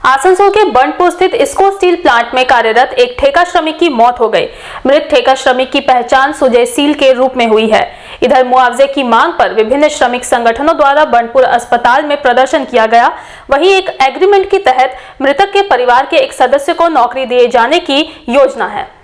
आसनसोल के बंटपुर स्थित इस्को steel plant में कार्यरत एक ठेका श्रमिक की मौत हो गई। मृत ठेका श्रमिक की पहचान सुजय सील के रूप में हुई है। इधर मुआवजे की मांग पर विभिन्न श्रमिक संगठनों द्वारा बंटपुर अस्पताल में प्रदर्शन किया गया। वहीं एक एग्रीमेंट के तहत मृतक के परिवार के एक सदस्य को नौकरी दिए जाने की योजना है।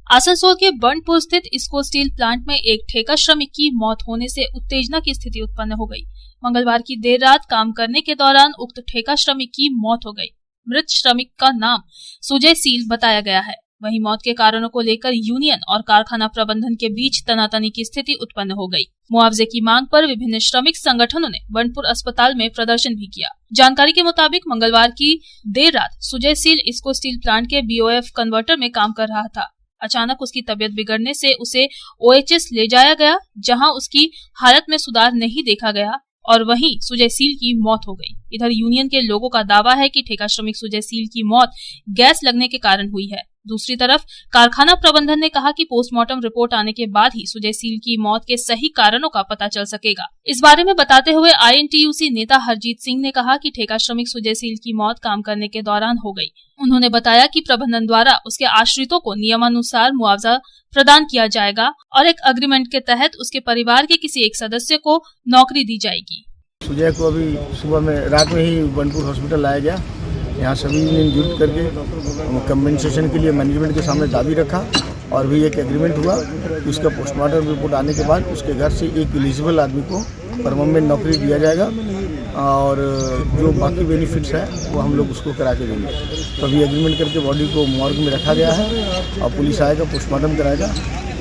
आसनसोल के बंटपुर स्थित इस्को स्टील प्लांट में एक ठेका श्रमिक की मौत होने से उत्तेजना की स्थिति उत्पन्न हो गई। मंगलवार की देर रात काम करने के दौरान उक्त ठेका श्रमिक की मौत हो गई। मृत श्रमिक का नाम सुजय सील बताया गया है। वहीं मौत के कारणों को लेकर यूनियन और कारखाना प्रबंधन के बीच तनातनी की स्थिति उत्पन्न हो गई। मुआवजे की मांग पर विभिन्न श्रमिक संगठनों ने बंटपुर अस्पताल में प्रदर्शन भी किया। जानकारी के मुताबिक मंगलवार की देर रात सुजय सील इस्को स्टील प्लांट के BOF कन्वर्टर में काम कर रहा था। अचानक उसकी तबीयत बिगड़ने से उसे OHS ले जाया गया, जहां उसकी हालत में सुधार नहीं देखा गया और वहीं सुजय सील की मौत हो गई। इधर यूनियन के लोगों का दावा है कि ठेका श्रमिक सुजय सील की मौत गैस लगने के कारण हुई है। दूसरी तरफ कारखाना प्रबंधन ने कहा कि पोस्टमार्टम रिपोर्ट आने के बाद ही सुजय सील की मौत के सही कारणों का पता चल सकेगा। इस बारे में बताते हुए INTUC नेता हरजीत सिंह ने कहा कि ठेका श्रमिक सुजय सील की मौत काम करने के दौरान हो गई। उन्होंने बताया कि प्रबंधन द्वारा उसके आश्रितों को नियमानुसार मुआवजा प्रदान किया जाएगा और एक एग्रीमेंट के तहत उसके परिवार के किसी एक सदस्य को नौकरी दी जाएगी। सुजय को अभी सुबह में रात में ही बंटपुर हॉस्पिटल लाया गया। यहाँ सभी ने जुट करके कंपेंसेशन के लिए मैनेजमेंट के सामने दावी रखा और भी एक एग्रीमेंट हुआ कि उसका पोस्टमार्टम रिपोर्ट आने के बाद उसके घर से एक एलिजिबल आदमी को परमानेंट नौकरी दिया जाएगा और जो बाकी बेनिफिट्स है वो हम लोग उसको करा के देंगे। तो अभी एग्रीमेंट करके बॉडी को मॉर्ग में रखा गया है और पुलिस आएगा, पोस्टमार्टम कराएगा।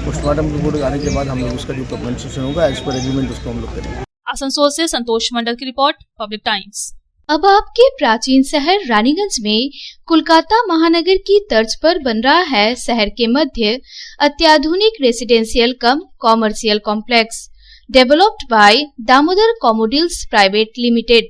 पोस्टमार्टम रिपोर्ट आने के बाद हम लोग उसका जो कंपेंसेशन होगा एज पर एग्रीमेंट उसको हम लोग करेंगे। आसनसोल से संतोष मंडल की रिपोर्ट, पब्लिक टाइम्स। अब आपके प्राचीन शहर रानीगंज में कोलकाता महानगर की तर्ज पर बन रहा है शहर के मध्य अत्याधुनिक residential cum commercial complex developed by Damodar कॉमोडिल्स प्राइवेट लिमिटेड।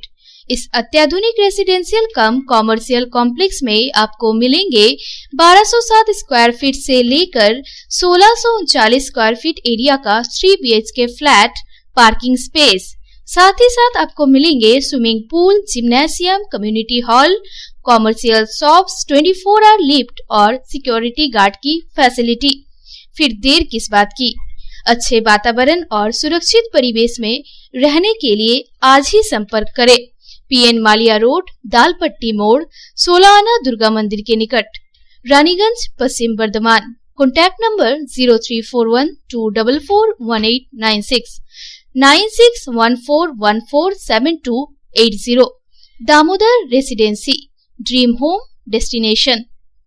इस अत्याधुनिक रेसिडेंशियल कम कॉमर्शियल कॉम्प्लेक्स में आपको मिलेंगे 1207 स्क्वायर फीट से लेकर 1639 स्क्वायर फीट एरिया का 3 BHK फ्लैट, पार्किंग स्पेस। साथ ही साथ आपको मिलेंगे swimming pool, gymnasium, community hall, commercial shops, 24 hour lift और सिक्योरिटी गार्ड की फैसिलिटी। फिर देर किस बात की, अच्छे वातावरण और सुरक्षित परिवेश में रहने के लिए आज ही संपर्क करें। PN मालिया रोड, दालपट्टी मोड़, 16 आना दुर्गा मंदिर के निकट, Raniganj, Paschim Bardhaman. Contact number 0341244196 9614147280। Damodar residency, dream home destination.